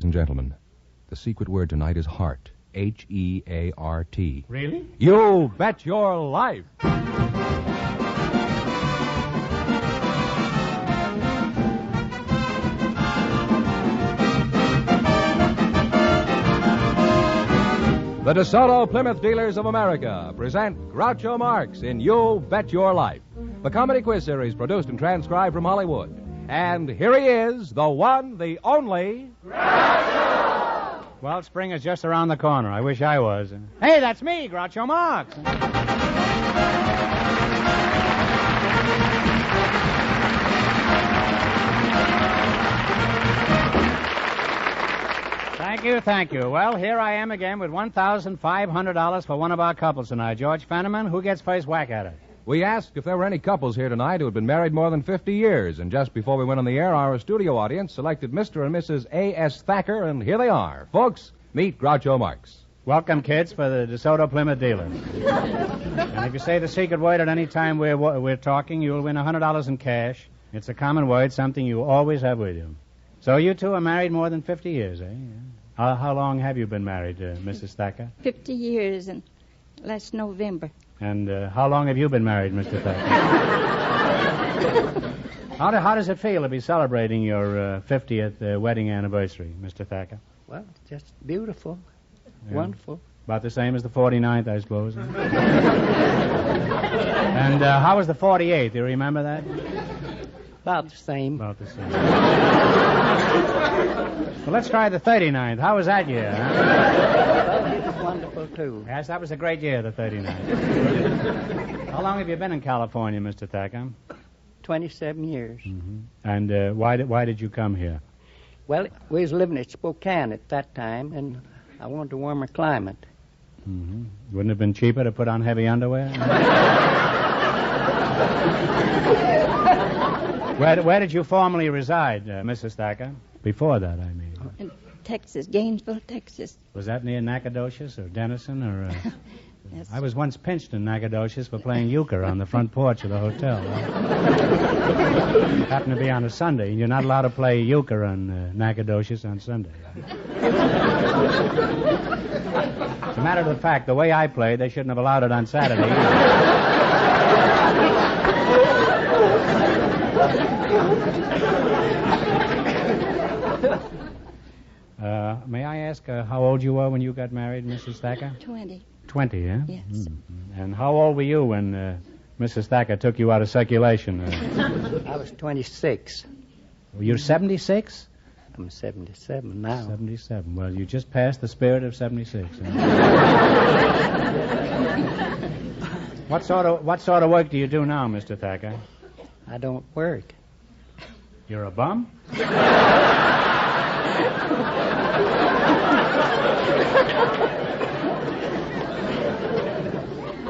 and gentlemen, the secret word tonight is heart. H-E-A-R-T. Really? You bet your life! The DeSoto Plymouth Dealers of America present Groucho Marx in You Bet Your Life, the comedy quiz series produced and transcribed from Hollywood. And here he is, the one, the only... Groucho! Well, spring is just around the corner. I wish I was. Hey, that's me, Groucho Marx. Thank you. Well, here I am again with $1,500 for one of our couples tonight. George Fenneman, who gets first whack at it? We asked if there were any couples here tonight who had been married more than 50 years, and just before we went on the air, our studio audience selected Mr. and Mrs. A.S. Thacker, and here they are. Folks, meet Groucho Marx. Welcome, kids, for the DeSoto Plymouth Dealers. And if you say the secret word at any time we're talking, you'll win $100 in cash. It's a common word, something you always have with you. So you two are married more than 50 years, eh? How long have you been married, Mrs. Thacker? 50 years and last November. And how long have you been married, Mr. Thacker? How does it feel to be celebrating your 50th wedding anniversary, Mr. Thacker? Well, it's just beautiful. Yeah. Wonderful. About the same as the 49th, I suppose. And how was the 48th? Do you remember that? About the same. About the same. Well, let's try the 39th. How was that year? Huh? Well, it was wonderful, too. Yes, that was a great year, the 39th. How long have you been in California, Mr. Thacker? 27 years. Mm-hmm. And why did you come here? Well, we was living at Spokane at that time, and I wanted a warmer climate. Mm-hmm. Wouldn't it have been cheaper to put on heavy underwear? Where did you formerly reside, Mrs. Thacker? Before that, I mean. In Texas, Gainesville, Texas. Was that near Nacogdoches or Denison? Or Yes. I was once pinched in Nacogdoches for playing euchre on the front porch of the hotel. Happened to be on a Sunday, and you're not allowed to play euchre on Nacogdoches on Sunday. As a matter of fact, the way I played, they shouldn't have allowed it on Saturday either. May I ask how old you were when you got married, Mrs. Thacker? 20. 20, eh? Yes. Mm-hmm. And how old were you when Mrs. Thacker took you out of circulation? I was 26. Were you 76? I'm 77 now. 77. Well, you just passed the spirit of 76. What sort of work do you do now, Mr. Thacker? I don't work. You're a bum?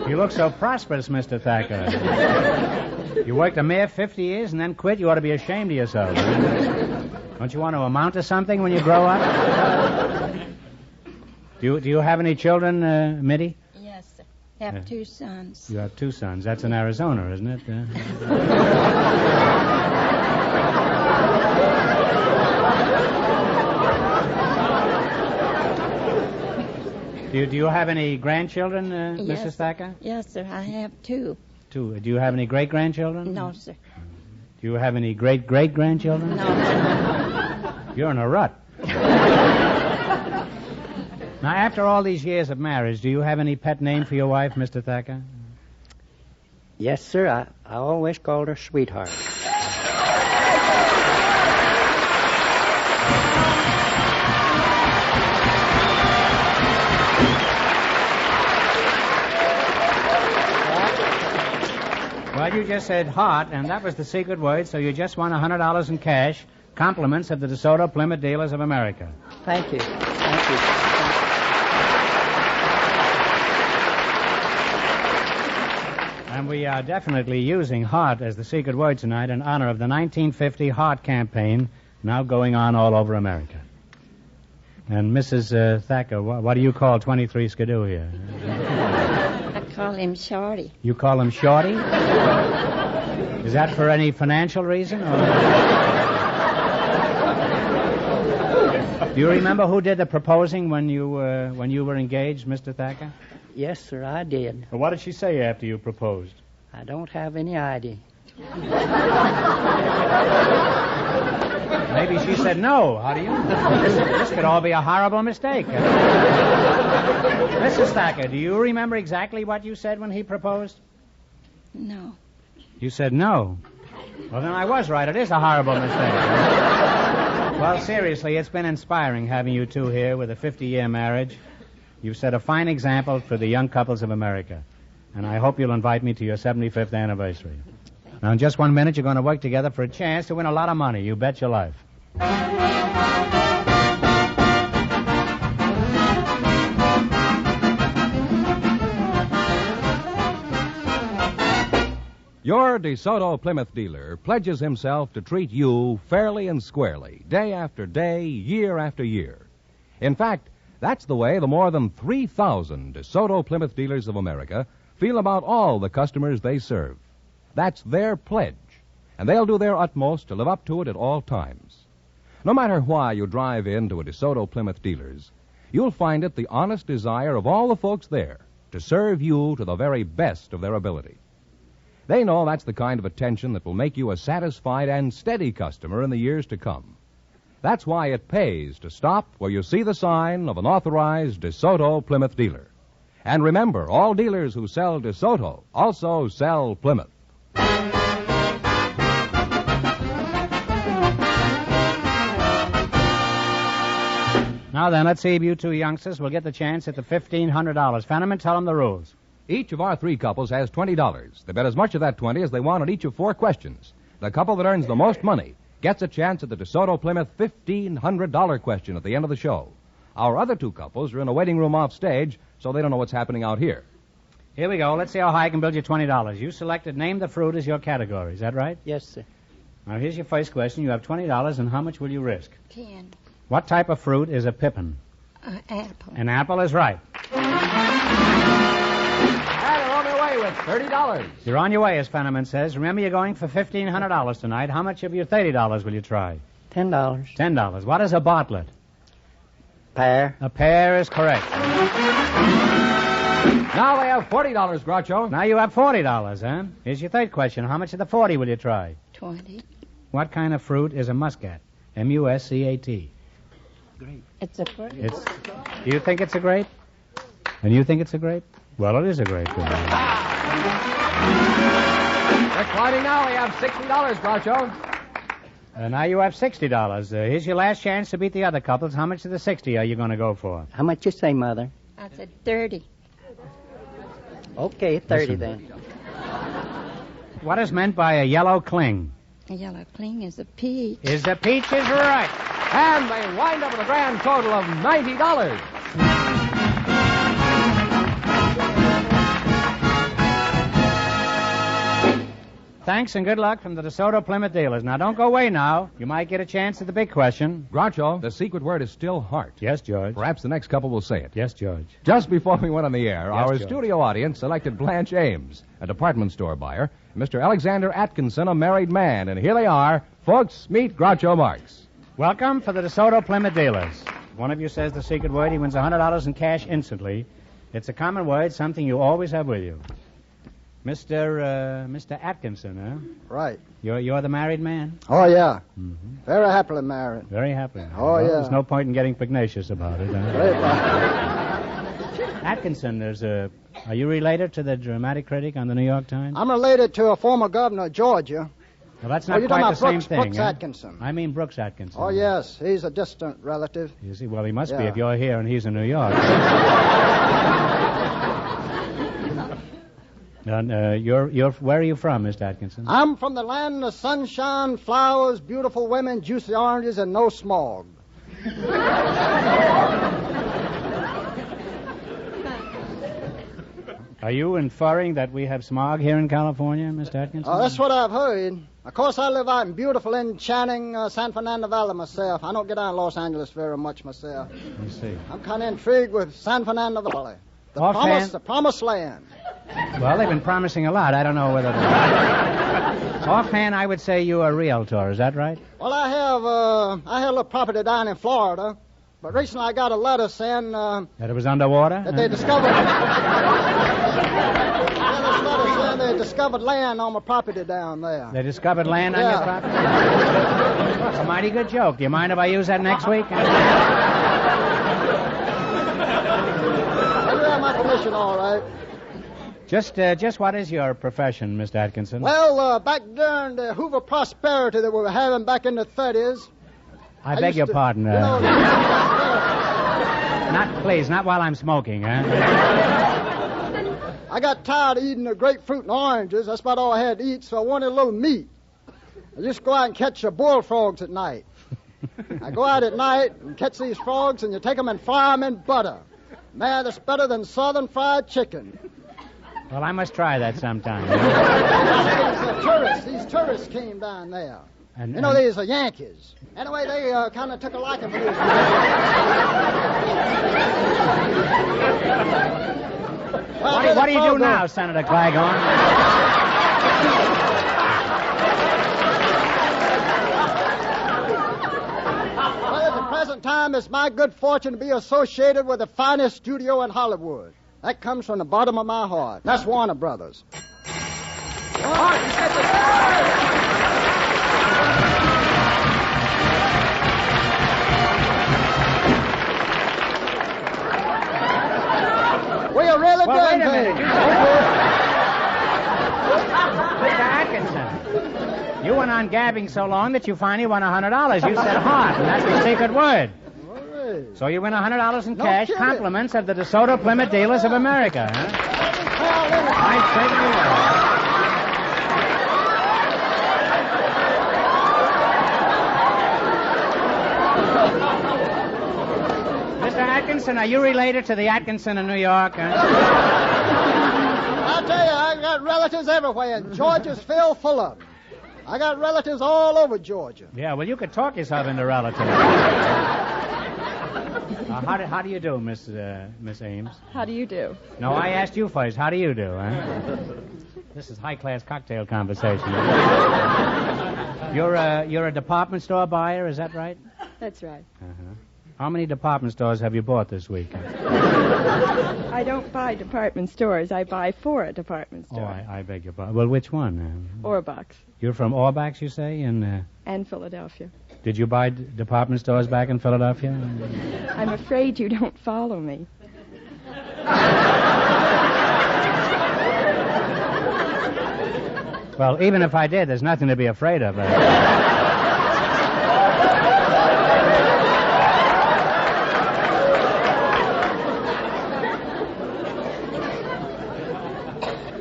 You look so prosperous, Mr. Thacker. You worked a mere 50 years and then quit? You ought to be ashamed of yourself. Don't you want to amount to something when you grow up? Do you have any children, Mitty? Yes, sir. I have 2 sons. You have 2 sons. That's in Arizona, isn't it? Do you have any grandchildren, Yes, Mrs. Thacker? Yes, sir. I have 2. 2. Do you have any great-grandchildren? No, sir. Do you have any great-great-grandchildren? No, sir. You're in a rut. Now, after all these years of marriage, do you have any pet name for your wife, Mr. Thacker? Yes, sir. I always called her Sweetheart. Well, you just said heart, and that was the secret word, so you just won $100 in cash. Compliments of the DeSoto Plymouth Dealers of America. Thank you. Thank you. And we are definitely using heart as the secret word tonight in honor of the 1950 Heart Campaign, now going on all over America. And Mrs. Thacker, what do you call 23 Skidoo here? I call him Shorty. You call him Shorty? Is that for any financial reason? Or... Do you remember who did the proposing when you were engaged, Mr. Thacker? Yes, sir, I did. Well, what did she say after you proposed? I don't have any idea. Maybe she said no. How do you know? This could all be a horrible mistake. Mrs. Thacker, do you remember exactly what you said when he proposed? No. You said no. Well, then I was right. It is a horrible mistake. Well, seriously, it's been inspiring having you two here with a 50-year marriage. You've set a fine example for the young couples of America. And I hope you'll invite me to your 75th anniversary. Now, in just 1 minute, you're going to work together for a chance to win a lot of money. You bet your life. Your DeSoto Plymouth dealer pledges himself to treat you fairly and squarely, day after day, year after year. In fact, that's the way the more than 3,000 DeSoto Plymouth dealers of America feel about all the customers they serve. That's their pledge, and they'll do their utmost to live up to it at all times. No matter why you drive into a DeSoto Plymouth dealer's, you'll find it the honest desire of all the folks there to serve you to the very best of their ability. They know that's the kind of attention that will make you a satisfied and steady customer in the years to come. That's why it pays to stop where you see the sign of an authorized DeSoto Plymouth dealer. And remember, all dealers who sell DeSoto also sell Plymouth. Now then, let's see if you two youngsters will get the chance at the $1,500. Fenneman, tell them the rules. Each of our three couples has $20. They bet as much of that 20 as they want on each of 4 questions. The couple that earns the most money gets a chance at the DeSoto Plymouth $1,500 question at the end of the show. Our other 2 couples are in a waiting room off stage, so they don't know what's happening out here. Here we go. Let's see how high I can build you $20. You selected name the fruit as your category. Is that right? Yes, sir. Now, here's your first question. You have $20, and how much will you risk? 10. What type of fruit is a pippin? Apple. An apple is right. And they're on their way with $30. You're on your way, as Fenneman says. Remember, you're going for $1,500 tonight. How much of your $30 will you try? $10. $10. What is a bartlett? Pear. A pear is correct. Now they have $40, Groucho. Now you have $40, huh? Here's your third question. How much of the 40 will you try? 20. What kind of fruit is a muscat? M-U-S-C-A-T. Grape. It's a fruit. Do you think it's a grape? And you think it's a grape? Well, it is a grape. They're climbing now. They have $60, Groucho. Now you have $60. Here's your last chance to beat the other couples. How much of the 60 are you going to go for? How much you say, Mother? I said 30. Okay, 30 Listen. then. What is meant by a yellow cling? A yellow cling is a peach. Is the peach is right. And they wind up with a grand total of $90. Thanks and good luck from the DeSoto Plymouth dealers. Now, don't go away now. You might get a chance at the big question. Groucho, the secret word is still heart. Yes, George. Perhaps the next couple will say it. Yes, George. Just before we went on the air, Yes, our George. studio audience selected Blanche Ames, a department store buyer, Mr. Alexander Atkinson, a married man. And here they are. Folks, meet Groucho Marx. Welcome for the DeSoto Plymouth dealers. If one of you says the secret word, he wins $100 in cash instantly. It's a common word, something you always have with you. Mr. Atkinson, huh? Right. You're the married man? Oh, yeah. Mm-hmm. Very happily married. Very happy. Oh, Well, yeah. There's no point in getting pugnacious about it, huh? Very fine. Atkinson, are you related to the dramatic critic on the New York Times? I'm related to a former governor of Georgia. Well, that's Oh, not you're quite talking the about same Brooks, thing. Brooks huh? Atkinson. I mean Brooks Atkinson. Oh, yes. He's a distant relative. You see, well, he must be Yeah. if you're here and he's in New York. And, where are you from, Mr. Atkinson? I'm from the land of sunshine, flowers, beautiful women, juicy oranges, and no smog. Are you inferring that we have smog here in California, Mr. Atkinson? Oh, that's what I've heard. Of course, I live out in beautiful, enchanting San Fernando Valley myself. I don't get down to Los Angeles very much myself. I see. I'm kind of intrigued with San Fernando Valley. Offhand- The promised land. Well, they've been promising a lot. I don't know whether they're... Offhand, I would say you're a realtor. Is that right? Well, I have a little property down in Florida, But recently I got a letter saying That it was underwater? that they discovered... this letter saying they discovered land on my property down there. They discovered land on your property? That's a mighty good joke. Do you mind if I use that next week? Well, you have my permission, all right. Just what is your profession, Mr. Atkinson? Well, back during the Hoover prosperity that we were having back in the 30s... I beg your pardon. Not while I'm smoking, huh? I got tired of eating the grapefruit and oranges. That's about all I had to eat, so I wanted a little meat. I just go out and catch the bullfrogs at night. I go out at night and catch these frogs, and you take them and fry them in butter. Man, that's better than southern fried chicken. Well, I must try that sometime. These tourists came down there. And these are Yankees. Anyway, they kind of took a liking for these. What do you do now, Senator Claghorn? Well, at the present time, it's my good fortune to be associated with the finest studio in Hollywood. That comes from the bottom of my heart. That's Warner Brothers. We are really Well, doing wait a minute. things. Mr. Atkinson, you went on gabbing so long that you finally won $100. You said heart, and that's the secret word. So you win $100 in cash, kidding. compliments of the DeSoto Plymouth Dealers of America, huh? I certainly will. Mr. Atkinson, are you related to the Atkinson of New York? Huh? I tell you, I got relatives everywhere, and Georgia's filled full of them. I got relatives all over Georgia. Yeah, well, you could talk yourself into relatives. How do you do, Miss Ames? How do you do? No, I asked you first. How do you do, huh? This is high-class cocktail conversation. You're a department store buyer, is that right? That's right. Uh-huh. How many department stores have you bought this week? I don't buy department stores. I buy for a department store. Oh, I beg your pardon. Well, which one? Orbox. You're from Orbox, you say? And Philadelphia. Did you buy department stores back in Philadelphia? I'm afraid you don't follow me. Well, even if I did, there's nothing to be afraid of.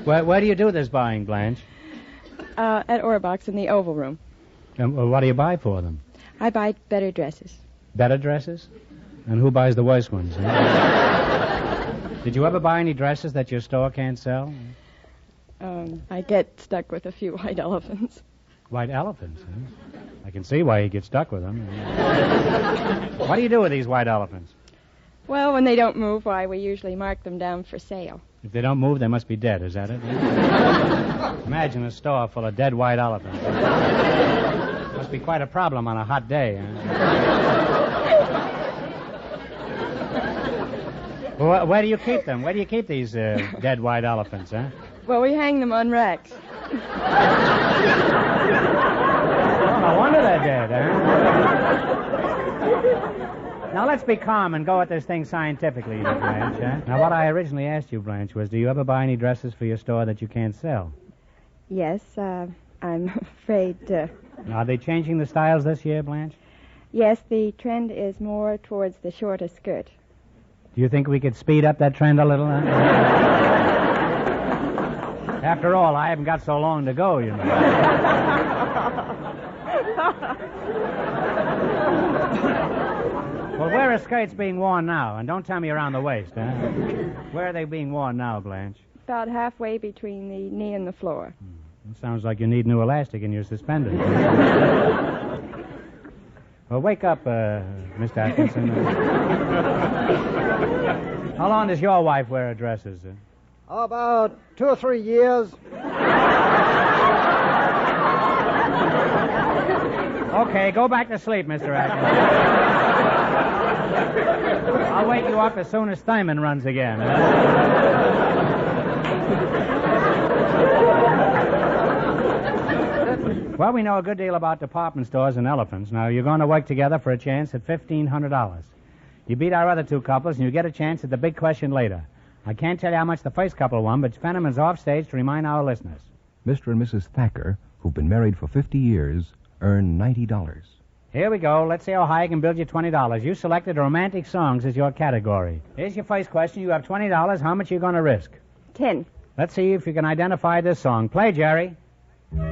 Where do you do this buying, Blanche? At Orbox in the Oval Room. And what do you buy for them? I buy better dresses. Better dresses? And who buys the worst ones? Did you ever buy any dresses that your store can't sell? I get stuck with a few white elephants. White elephants, huh? I can see why you get stuck with them. What do you do with these white elephants? Well, when they don't move, why, we usually mark them down for sale. If they don't move, they must be dead, is that it? Imagine a store full of dead white elephants. Must be quite a problem on a hot day, huh? Well, where do you keep them? Where do you keep these dead white elephants, huh? Well, we hang them on racks. Oh, no wonder they're dead, huh? Now, let's be calm and go at this thing scientifically, Blanche, huh? Now, what I originally asked you, Blanche, was do you ever buy any dresses for your store that you can't sell? Yes, I'm afraid... Are they changing the styles this year, Blanche? Yes, the trend is more towards the shorter skirt. Do you think we could speed up that trend a little? Huh? After all, I haven't got so long to go, you know. Well, where are skirts being worn now? And don't tell me around the waist, huh? Where are they being worn now, Blanche? About halfway between the knee and the floor. It sounds like you need new elastic in your suspenders. Well, wake up, Mr. Atkinson. How long does your wife wear her dresses? About 2 or 3 years. Okay, go back to sleep, Mr. Atkinson. wake you up as soon as Thyman runs again. Well, we know a good deal about department stores and elephants. Now, you're going to work together for a chance at $1,500. You beat our other two couples, and you get a chance at the big question later. I can't tell you how much the first couple won, but Fenneman's off stage to remind our listeners. Mr. and Mrs. Thacker, who've been married for 50 years, earn $90. Here we go. Let's see how high I can build you $20. You selected romantic songs as your category. Here's your first question. You have $20. How much are you going to risk? 10. Let's see if you can identify this song. Play, Jerry. Sweet and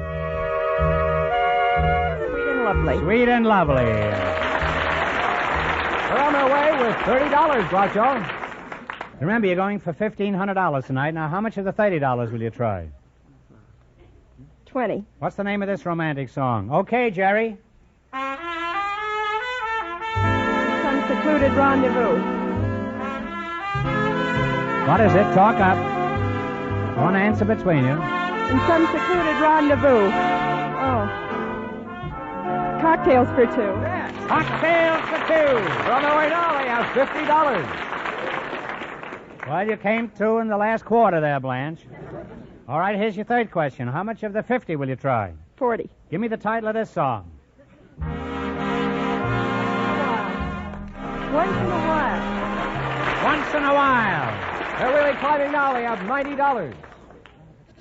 lovely. Sweet and lovely. We're on our way with $30, Groucho. Remember, you're going for $1,500 tonight. Now, how much of the $30 will you try? 20. What's the name of this romantic song? Okay, Jerry. Some secluded rendezvous. What is it? Talk up. One answer between you. In some secluded rendezvous. Oh. Cocktails for two. Cocktails for two. We're on our way now. They have $50. Well, you came through in the last quarter there, Blanche. All right, here's your third question. How much of the 50 will you try? 40. Give me the title of this song. Once in a while. Once in a while. They're really climbing now. They have $90.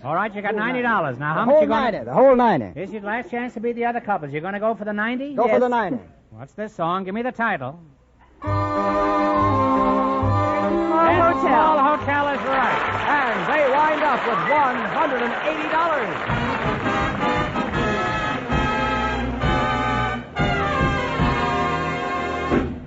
All right, you got $90. Now, how The much whole you going 90. The whole 90. Here's your last chance to beat the other couples. You're going to go for the 90? Go for the 90. What's this song? Give me the title. Small hotel. Small Hotel is right. And they wind up with $180.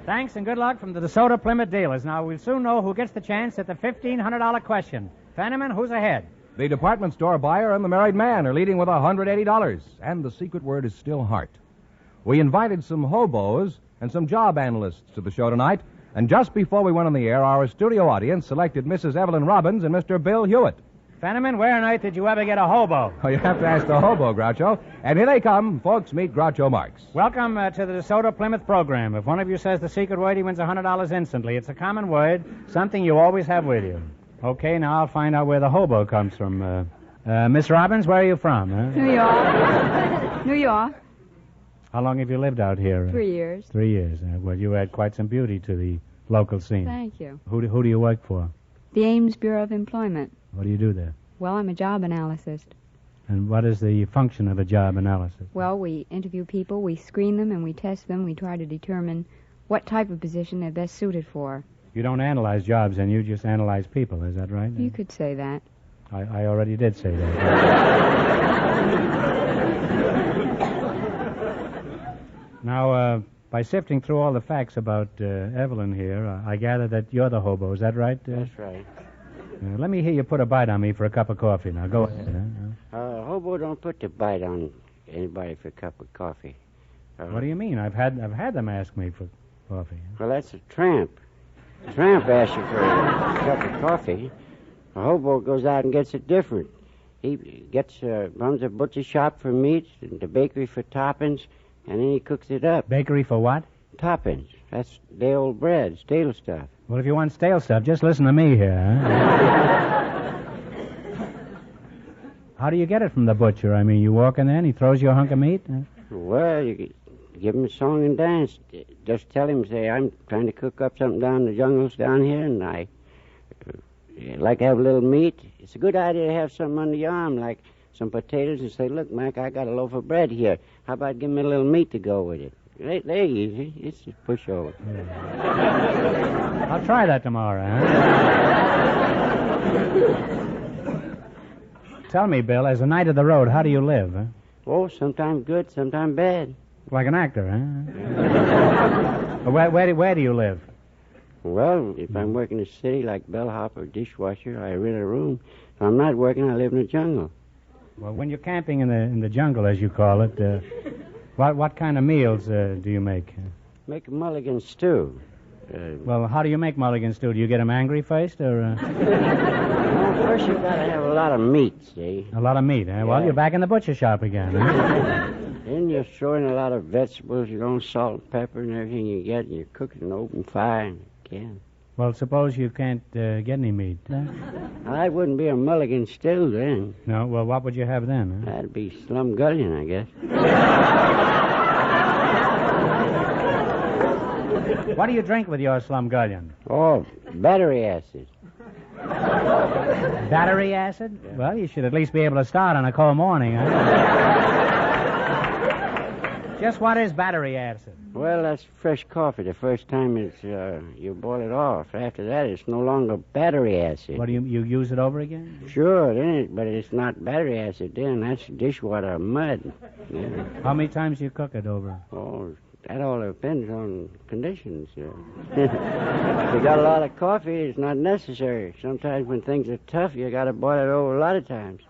Thanks and good luck from the DeSoto Plymouth dealers. Now, we'll soon know who gets the chance at the $1,500 question. Fenneman, who's ahead? The department store buyer and the married man are leading with $180. And the secret word is still heart. We invited some hobos and some job analysts to the show tonight. And just before we went on the air, our studio audience selected Mrs. Evelyn Robbins and Mr. Bill Hewitt. Fenneman, where on earth did you ever get a hobo? Oh, you have to ask the hobo, Groucho. And here they come. Folks, meet Groucho Marx. Welcome to the DeSoto Plymouth program. If one of you says the secret word, he wins $100 instantly. It's a common word, something you always have with you. Okay, now I'll find out where the hobo comes from. Miss Robbins, where are you from? New York. New York. How long have you lived out here? 3 years. 3 years. Well, you add quite some beauty to the local scene. Thank you. Who do you work for? The Ames Bureau of Employment. What do you do there? Well, I'm a job analyst. And what is the function of a job analysis? Well, we interview people, we screen them, and we test them. We try to determine what type of position they're best suited for. You don't analyze jobs, and you just analyze people. Is that right? You could say that. I already did say that. Now, by sifting through all the facts about Evelyn here, I gather that you're the hobo. Is that right? That's right. Let me hear you put a bite on me for a cup of coffee. Now, go ahead. Hobo don't put the bite on anybody for a cup of coffee. What do you mean? I've had them ask me for coffee. Well, that's a tramp. A tramp asks you for a cup of coffee. A hobo goes out and gets it different. He runs a butcher shop for meat, and the bakery for toppings, and then he cooks it up. Bakery for what? Toppings. That's day old bread, stale stuff. Well, if you want stale stuff, just listen to me here. Huh? How do you get it from the butcher? I mean, you walk in there and he throws you a hunk of meat? Well, you give him a song and dance. Just tell him, say, I'm trying to cook up something down in the jungles down here, and I like to have a little meat. It's a good idea to have something under your arm, like some potatoes, and say, look, Mac, I got a loaf of bread here. How about give me a little meat to go with it? They're easy. It's a pushover. Yeah. I'll try that tomorrow, huh? Tell me, Bill, as a knight of the road, how do you live, huh? Oh, sometimes good, sometimes bad. Like an actor, huh? Where do you live? Well, if I'm working in the city like bellhop or dishwasher, I rent a room. If I'm not working, I live in the jungle. Well, when you're camping in the jungle, as you call it, what kind of meals do you make? Make a mulligan stew. Well, how do you make mulligan stew? Do you get them angry first, or? Well, first you've got to have a lot of meat, see? A lot of meat, eh? Yeah. Well, you're back in the butcher shop again, huh? Then you throw in a lot of vegetables, your own salt and pepper and everything you get, and you cook it in an open fire and again. Well, suppose you can't get any meat. I wouldn't be a mulligan still then. No, well, what would you have then? Huh? That'd be slumgullion, I guess. What do you drink with your slumgullion? Oh, battery acid. Battery acid? Yeah. Well, you should at least be able to start on a cold morning. Huh? Just what is battery acid? Well, that's fresh coffee. The first time it's you boil it off. After that, it's no longer battery acid. What do you use it over again? Sure, then but it's not battery acid. Then that's dishwater mud. Yeah. How many times do you cook it over? Oh, that all depends on conditions. If you got a lot of coffee, it's not necessary. Sometimes when things are tough, you got to boil it over a lot of times.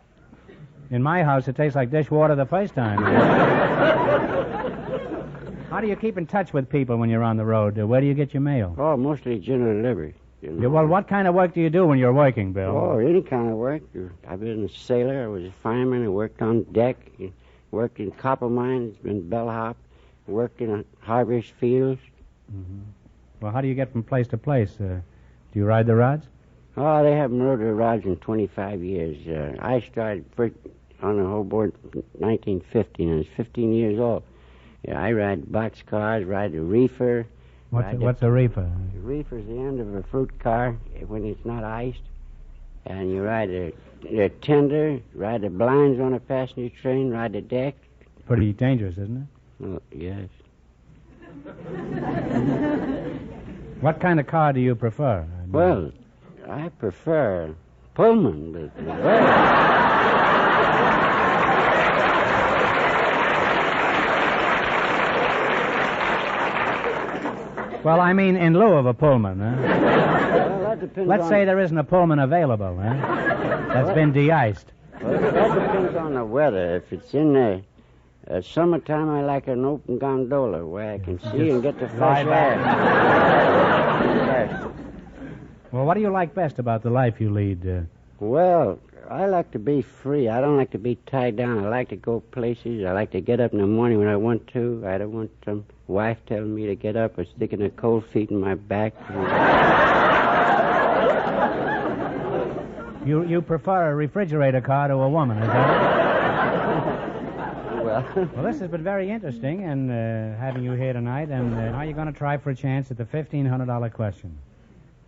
In my house, it tastes like dishwater the first time. How do you keep in touch with people when you're on the road? Where do you get your mail? Oh, mostly general delivery. You know. Yeah, well, what kind of work do you do when you're working, Bill? Oh, any kind of work. I've been a sailor. I was a fireman. I worked on deck. Worked in copper mines. Been bellhop. Worked in a harvest fields. Mm-hmm. Well, how do you get from place to place? Do you ride the rods? Oh, they haven't rode the rods in 25 years. I started first on the whole board in 1950, and I was 15 years old. Yeah, I ride boxcars, ride a reefer. What's a reefer? A reefer's the end of a fruit car when it's not iced. And you ride a tender, ride the blinds on a passenger train, ride the deck. Pretty dangerous, isn't it? Oh, yes. What kind of car do you prefer? Well, I prefer Pullman, but... Well, I mean in lieu of a Pullman, huh? Well, that depends Let's say there isn't a Pullman available, huh? That's been de-iced. Well, that depends on the weather. If it's in the summertime, I like an open gondola where I can see and get the fresh air. Well, what do you like best about the life you lead? Well, I like to be free. I don't like to be tied down. I like to go places. I like to get up in the morning when I want to. I don't want some wife telling me to get up or sticking her cold feet in my back. You prefer a refrigerator car to a woman, is that it? Well, this has been very interesting, and having you here tonight. And now you're going to try for a chance at the $1,500 question.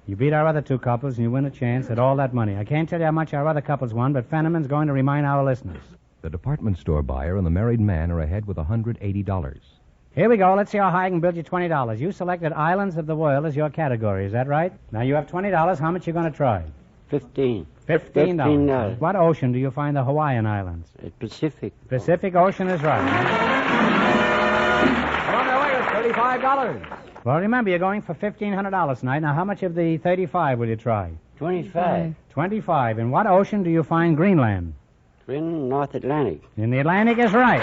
You beat our other two couples, and you win a chance at all that money. I can't tell you how much our other couples won, but Fenneman's going to remind our listeners. The department store buyer and the married man are ahead with $180. Here we go. Let's see how high I can build you $20. You selected Islands of the World as your category. Is that right? Now you have $20. How much are you going to try? $15. $15. What ocean do you find the Hawaiian Islands? Pacific. Pacific Ocean is right. On their way is $35. Well, remember, you're going for $1,500 tonight. Now, how much of the 35 will you try? 25. 25. In what ocean do you find Greenland? In North Atlantic. In the Atlantic is right.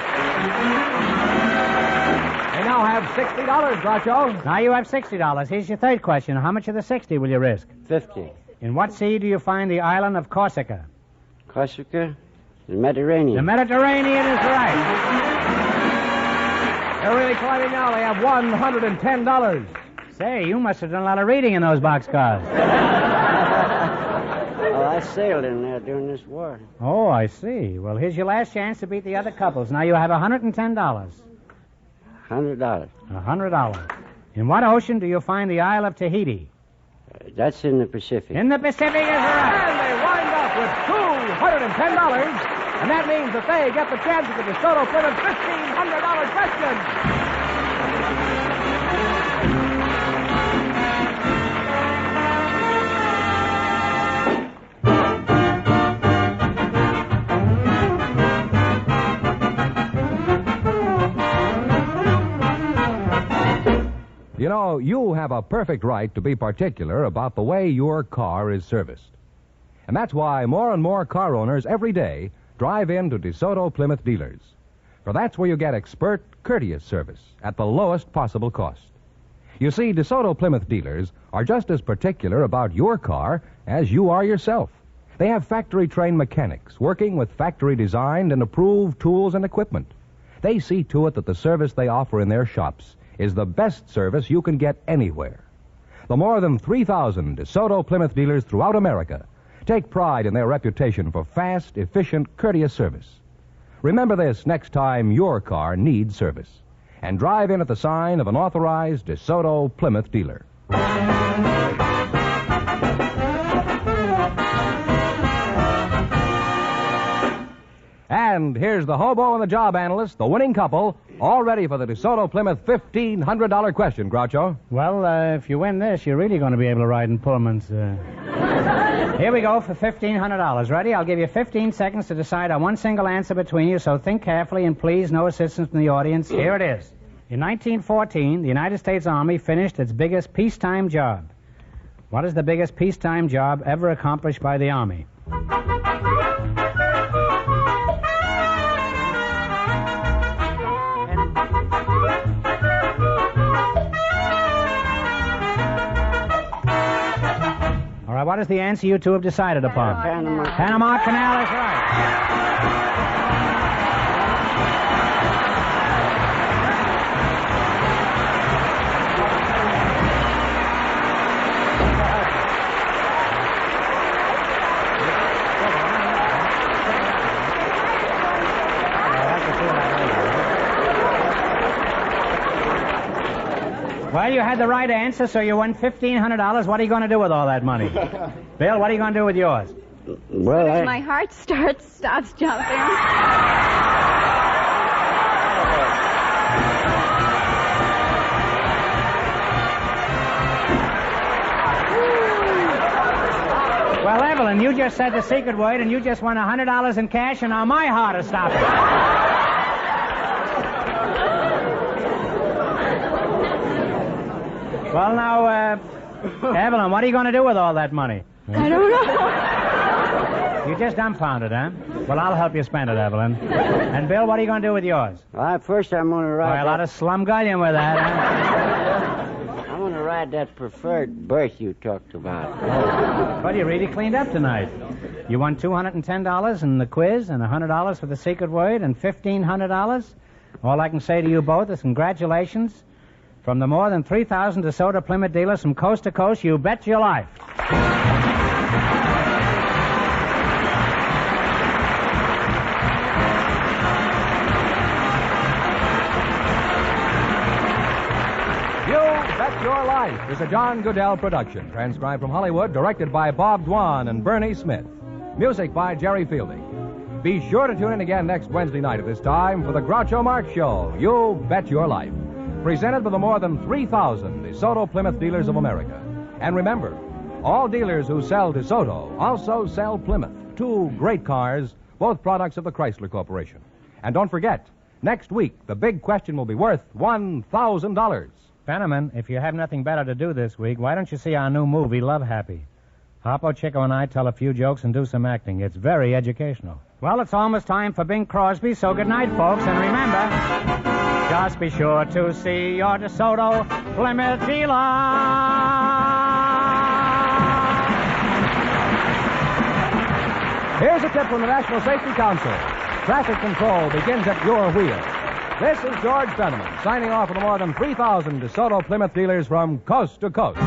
They now have $60, Groucho. Now you have $60. Here's your third question. How much of the 60 will you risk? 50. In what sea do you find the island of Corsica? Corsica? The Mediterranean. The Mediterranean is right. They're really climbing now. They have $110. Say, you must have done a lot of reading in those boxcars. Oh, I sailed in there during this war. Oh, I see. Well, here's your last chance to beat the other couples. Now you have $110. $100. $100. In what ocean do you find the Isle of Tahiti? That's in the Pacific. In the Pacific is right. And they wind up with $210. And that means that they get the chance at the DeSoto Plymouth $1,500 question. You know, you have a perfect right to be particular about the way your car is serviced. And that's why more and more car owners every day drive in to DeSoto Plymouth dealers. For that's where you get expert, courteous service at the lowest possible cost. You see, DeSoto Plymouth dealers are just as particular about your car as you are yourself. They have factory-trained mechanics working with factory-designed and approved tools and equipment. They see to it that the service they offer in their shops is the best service you can get anywhere. The more than 3,000 DeSoto Plymouth dealers throughout America take pride in their reputation for fast, efficient, courteous service. Remember this next time your car needs service, and drive in at the sign of an authorized DeSoto Plymouth dealer. And here's the hobo and the job analyst, the winning couple, all ready for the DeSoto Plymouth $1,500 question, Groucho. Well, if you win this, you're really going to be able to ride in Pullmans. Here we go for $1,500. Ready? I'll give you 15 seconds to decide on one single answer between you, so think carefully and please no assistance from the audience. Here it is. In 1914, the United States Army finished its biggest peacetime job. What is the biggest peacetime job ever accomplished by the Army? All right, what is the answer you two have decided upon? Panama Canal is right. Well, you had the right answer, so you won $1,500. What are you going to do with all that money? Bill, what are you going to do with yours? Well, As my heart stops jumping. Well, Evelyn, you just said the secret word, and you just won $100 in cash, and now my heart is stopping. Well, now, Evelyn, what are you going to do with all that money? I don't know. You just dumbfounded, huh? Well, I'll help you spend it, Evelyn. And, Bill, what are you going to do with yours? First I'm going to ride. Boy, a lot of slumgullion with that, huh? I'm going to ride that preferred berth you talked about. Well, you really cleaned up tonight. You won $210 in the quiz and $100 for the secret word and $1,500. All I can say to you both is congratulations. From the more than 3,000 DeSoto Plymouth dealers from coast to coast, you bet your life. You Bet Your Life is a John Goodell production, transcribed from Hollywood, directed by Bob Dwan and Bernie Smith. Music by Jerry Fielding. Be sure to tune in again next Wednesday night at this time for the Groucho Marx Show, You Bet Your Life, presented by the more than 3,000 DeSoto Plymouth dealers of America. And remember, all dealers who sell DeSoto also sell Plymouth, two great cars, both products of the Chrysler Corporation. And don't forget, next week, the big question will be worth $1,000. Benjamin, if you have nothing better to do this week, why don't you see our new movie, Love Happy? Harpo, Chico, and I tell a few jokes and do some acting. It's very educational. Well, it's almost time for Bing Crosby, so good night, folks. And remember, just be sure to see your DeSoto Plymouth dealer. Here's a tip from the National Safety Council. Traffic control begins at your wheel. This is George Fenneman, signing off for the more than 3,000 DeSoto Plymouth dealers from coast to coast.